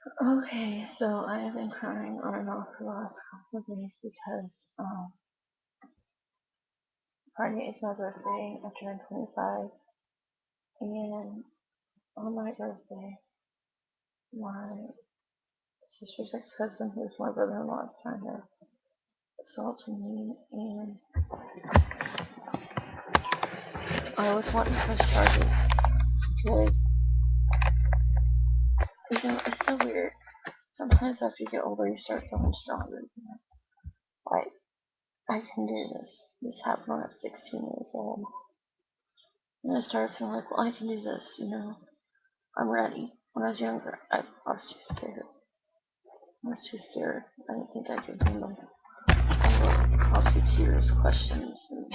Okay, so I have been crying on and off for the last couple of days because Friday is my birthday. I turned 25, and on my birthday, my sister's ex-husband, who was my brother-in-law at the time, had assaulted me, and I was wanting to press charges because, it's so weird. Sometimes after you get older, you start feeling stronger. Like, I can do this. This happened when I was 16 years old. And I started feeling like, well, I can do this. I'm ready. When I was younger, I was too scared. I was too scared. I didn't think I could handle all the prosecutor's questions and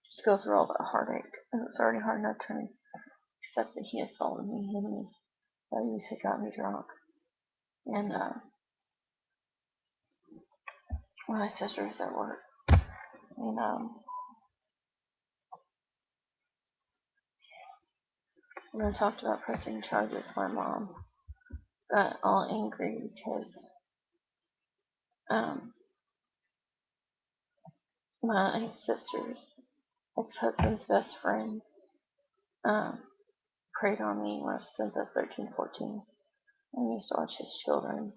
just go through all that heartache. And it was already hard enough trying to accept that he assaulted me. Him and his buddies had got me drunk. And my sister was at work. And when I talked about pressing charges, my mom got all angry because um, my sister's ex-husband's best friend um, preyed on me since I was 13, 14. I used to watch his children.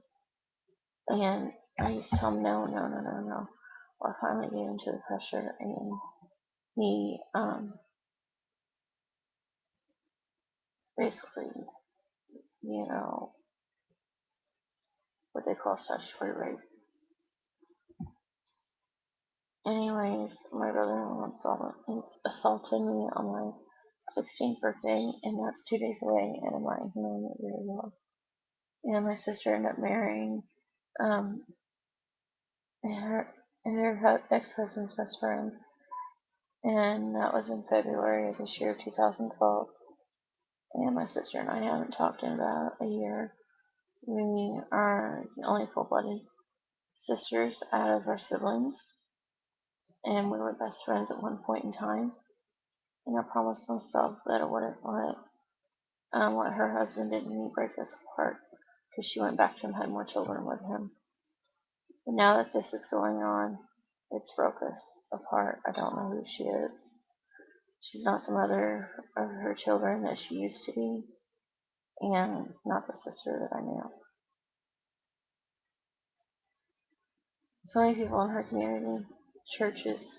And I used to tell him no, no, no, no, no. Well, I finally gave in to the pressure, and he basically, you know, what they call statutory rape. Anyways, my brother-in-law assaulted me on my 16th birthday, and that's 2 days away, and I'm not ignoring it very well. And my sister ended up marrying um, her ex-husband's best friend, and that was in February of this year, 2012. And my sister and I haven't talked in about a year. We are the only full-blooded sisters out of our siblings, and we were best friends at one point in time. And I promised myself that I wouldn't let what her husband did to me break us apart, because she went back to him and had more children with him. But now that this is going on, it's broke us apart. I don't know who she is. She's not the mother of her children that she used to be, and not the sister that I knew. So many people in her community, churches,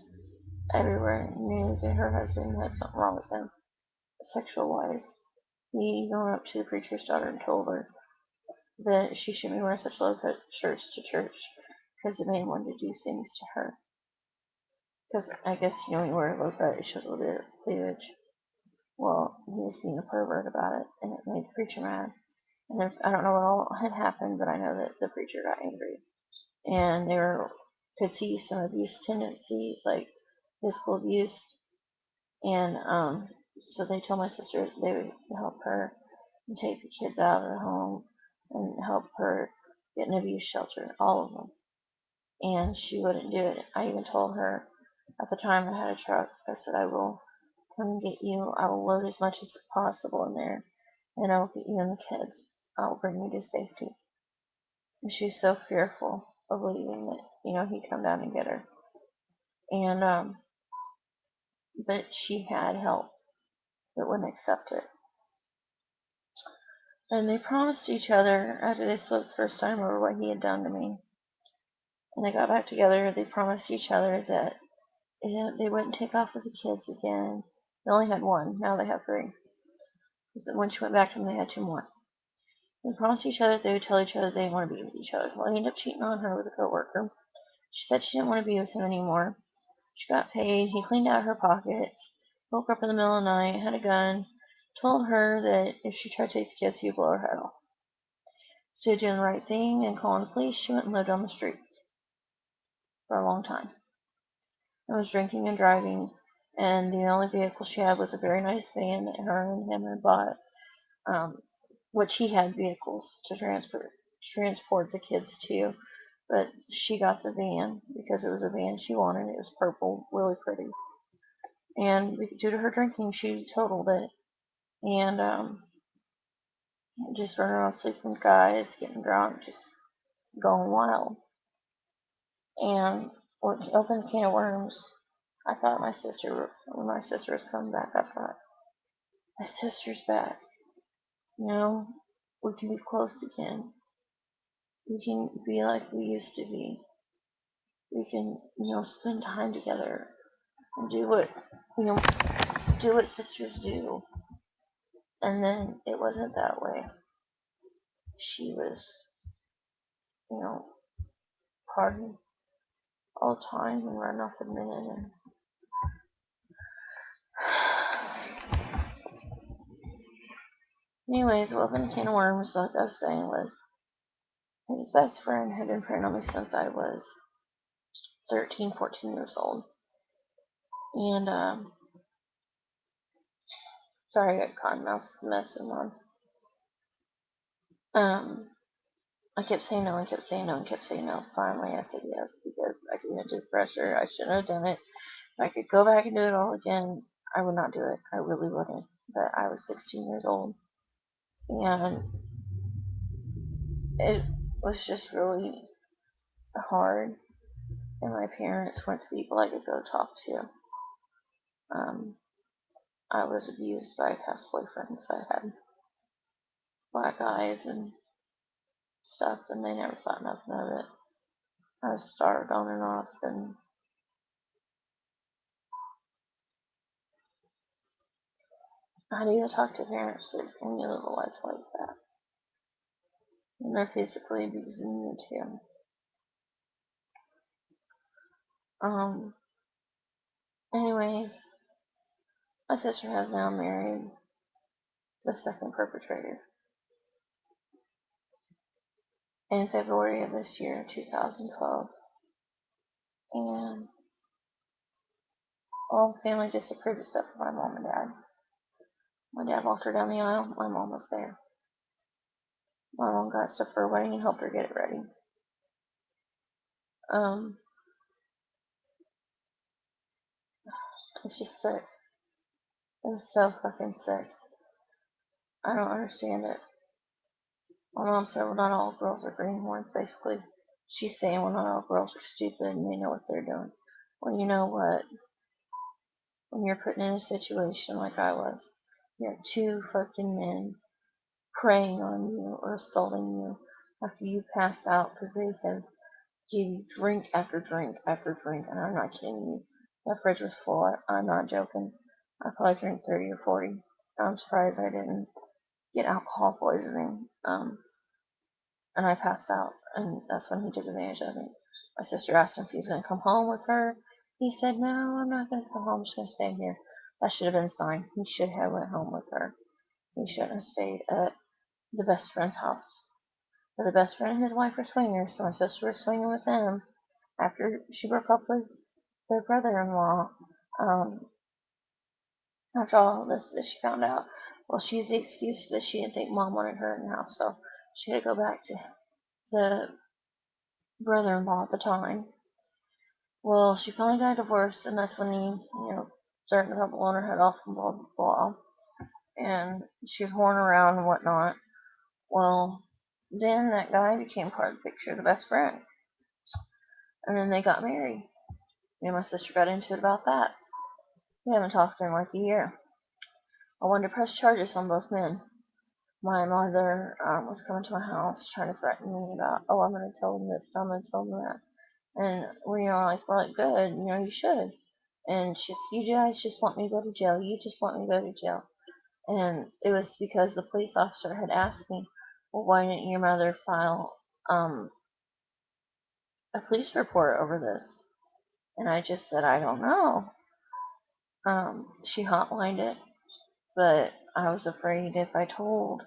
everywhere knew that her husband had something wrong with him, sexual wise. He went up to the preacher's daughter and told her that she shouldn't be wearing such low-cut shirts to church because it made him want to do things to her. Because I guess, when you wear low-cut, it shows a little bit of cleavage. Well, he was being a pervert about it, and it made the preacher mad. And then, I don't know what all had happened, but I know that the preacher got angry. And could see some abuse tendencies, like physical abuse. And so they told my sister they would help her and take the kids out of the home and help her get an abuse shelter, all of them. And she wouldn't do it. I even told her at the time I had a truck, I said, I will come and get you. I will load as much as possible in there, and I will get you and the kids. I will bring you to safety. And she's so fearful of leaving that, he'd come down and get her. And, but she had help that wouldn't accept it. And they promised each other, after they split the first time over what he had done to me, and they got back together, they promised each other that they wouldn't take off with the kids again. They only had one, now they have three. Because when she went back to them, they had two more. They promised each other that they would tell each other they didn't want to be with each other. Well, he ended up cheating on her with a coworker. She said she didn't want to be with him anymore. She got paid. He cleaned out her pockets. Woke up in the middle of the night, had a gun, told her that if she tried to take the kids, he would blow her head off. Instead of doing the right thing and calling the police, she went and lived on the streets for a long time. And was drinking and driving, and the only vehicle she had was a very nice van that her and him had bought, which he had vehicles to transport the kids to, but she got the van because it was a van she wanted. It was purple, really pretty. And due to her drinking, she totaled it. And just running around sleeping with guys, getting drunk, just going wild. And it opened a can of worms. I thought when my sister was coming back, I thought, my sister's back. You know, we can be close again. We can be like we used to be. We can, spend time together and you know, do what sisters do. And then it wasn't that way. She was, you know, partying all the time and running off with men. And anyways, what opened a can of worms, like I was saying, was his best friend had been preying on me since I was 13, 14 years old. And, sorry, I got cotton mouth messing on. I kept saying no and kept saying no and kept saying no. Finally, I said yes because I could just pressure. I shouldn't have done it. If I could go back and do it all again, I would not do it. I really wouldn't. But I was 16 years old. And it was just really hard. And my parents weren't the people I could go talk to. I was abused by past boyfriends. I had black eyes and stuff, and they never thought nothing of it. I was starved on and off, and how do you talk to parents that when you live a life like that? And they're physically abusing you too. Anyways, my sister has now married the second perpetrator. In February of this year, 2012. And all the family disapproved except for my mom and dad. My dad walked her down the aisle. My mom was there. My mom got stuff for her wedding and helped her get it ready. It's just sick. It was so fucking sick. I don't understand it. My mom said, well, not all girls are greenhorns, basically. She's saying, well, not all girls are stupid and they know what they're doing. Well, you know what? When you're put in a situation like I was, you have two fucking men preying on you or assaulting you after you pass out because they have give you drink after drink after drink, and I'm not kidding you. That fridge was full. I'm not joking. I probably drank 30 or 40. I'm surprised I didn't get alcohol poisoning. And I passed out, and that's when he took advantage of me. My sister asked him if he was going to come home with her. He said, no, I'm not going to come home. I'm just going to stay here. That should have been a sign. He should have went home with her. He shouldn't have stayed at the best friend's house. Because the best friend and his wife were swingers, so my sister was swinging with him after she broke up with their brother-in-law. After all this that she found out, well, she used the excuse that she didn't think mom wanted her in the house, so she had to go back to the brother-in-law at the time. Well, she finally got divorced, and that's when he, threatened to blow her head off and blah, blah, blah. And she was whoring around and whatnot. Well, then that guy became part of the picture, the best friend. And then they got married. Me and my sister got into it about that. We haven't talked in like a year. I wanted to press charges on both men. My mother was coming to my house trying to threaten me about, oh, I'm going to tell them this, I'm going to tell them that. And we're like, good, you should. And she's, you guys just want me to go to jail. You just want me to go to jail. And it was because the police officer had asked me, well, why didn't your mother file a police report over this? And I just said, I don't know. She hotlined it, but I was afraid if I told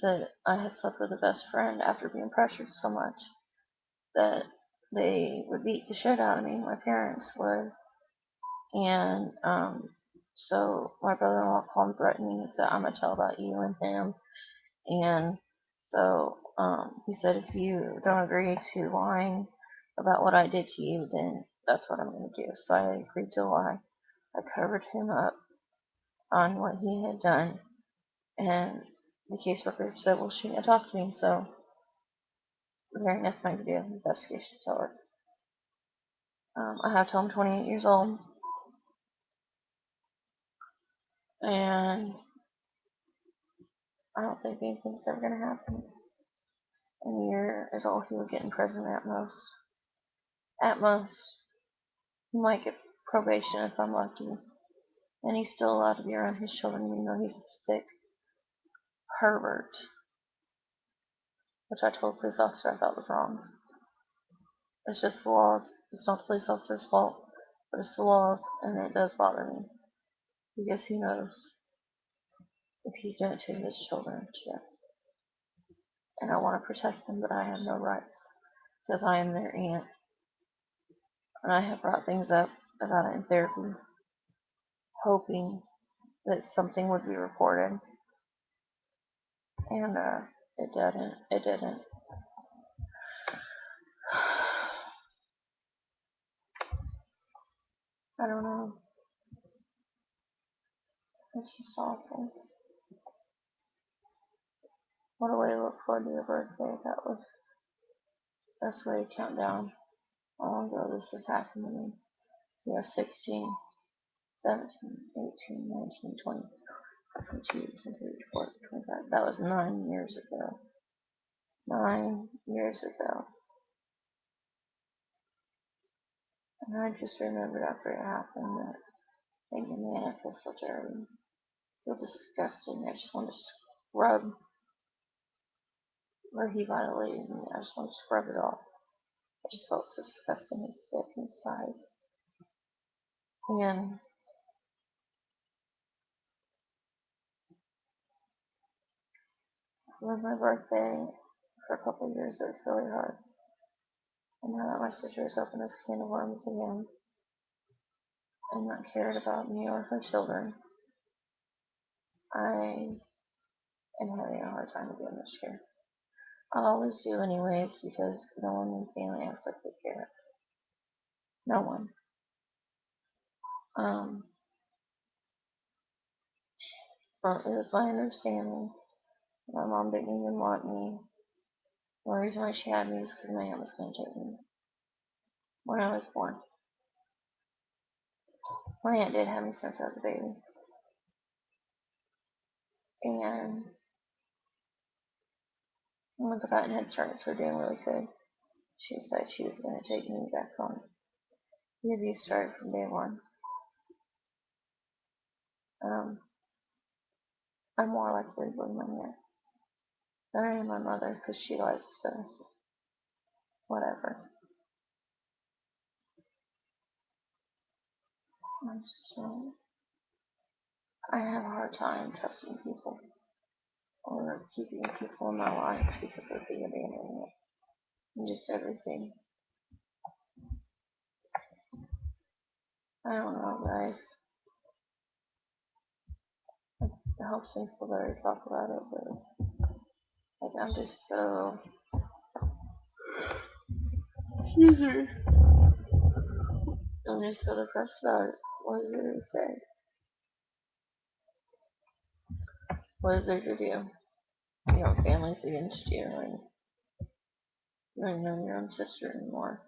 that I had slept with a best friend after being pressured so much that they would beat the shit out of me, my parents would. And so my brother-in-law called and threatened me and said, I'm going to tell about you and him. And so he said, if you don't agree to lying about what I did to you, then that's what I'm going to do. So I agreed to lie. I covered him up on what he had done. And the caseworker said, well, she can't talk to me, so very next thing to do, investigation's over. I have till I'm 28 years old, and I don't think anything's ever going to happen. And a year is all he would get in prison at most. At most. He might get probation if I'm lucky. And he's still allowed to be around his children even though he's a sick pervert. Which I told the police officer I thought was wrong. It's just the laws. It's not the police officer's fault, but it's the laws, and it does bother me. Because he knows if he's doing it to his children too. And I want to protect them, but I have no rights. Because I am their aunt. And I have brought things up about it in therapy, hoping that something would be reported. And it didn't. It didn't. I don't know. It's just awful. What a way to look forward to your birthday. That's the way to count down how long ago this has happened to me. So yeah, 16, 17, 18, 19, 20, 22, 23, 24, 25. That was 9 years ago. 9 years ago. And I just remembered after it happened that thinking, man, I feel so dirty. I feel disgusting. I just want to scrub where he violated me. I just want to scrub it off. I just felt so disgusting and sick inside. And with my birthday for a couple of years, it was really hard. And now that my sister has opened this can of worms again and not cared about me or her children, I am having a hard time doing this year. I always do anyways because no one in the family acts like they care. No one. But it was my understanding my mom didn't even want me. The only reason why she had me was because my aunt was going to take me when I was born. My aunt did have me since I was a baby. And once I got in Head Start and started doing really good, she said she was going to take me back home. The abuse started from day one. I'm more likely to blame my aunt than I am my mother because she likes to whatever. I have a hard time trusting people or keeping people in my life because of the abandonment and just everything. I don't know, guys. It helps me feel better to talk about it, but like I'm just so. Excuse me. I'm just so depressed about it. What is there to say? What is there to do? You know, family's against you, and you don't know your own sister anymore.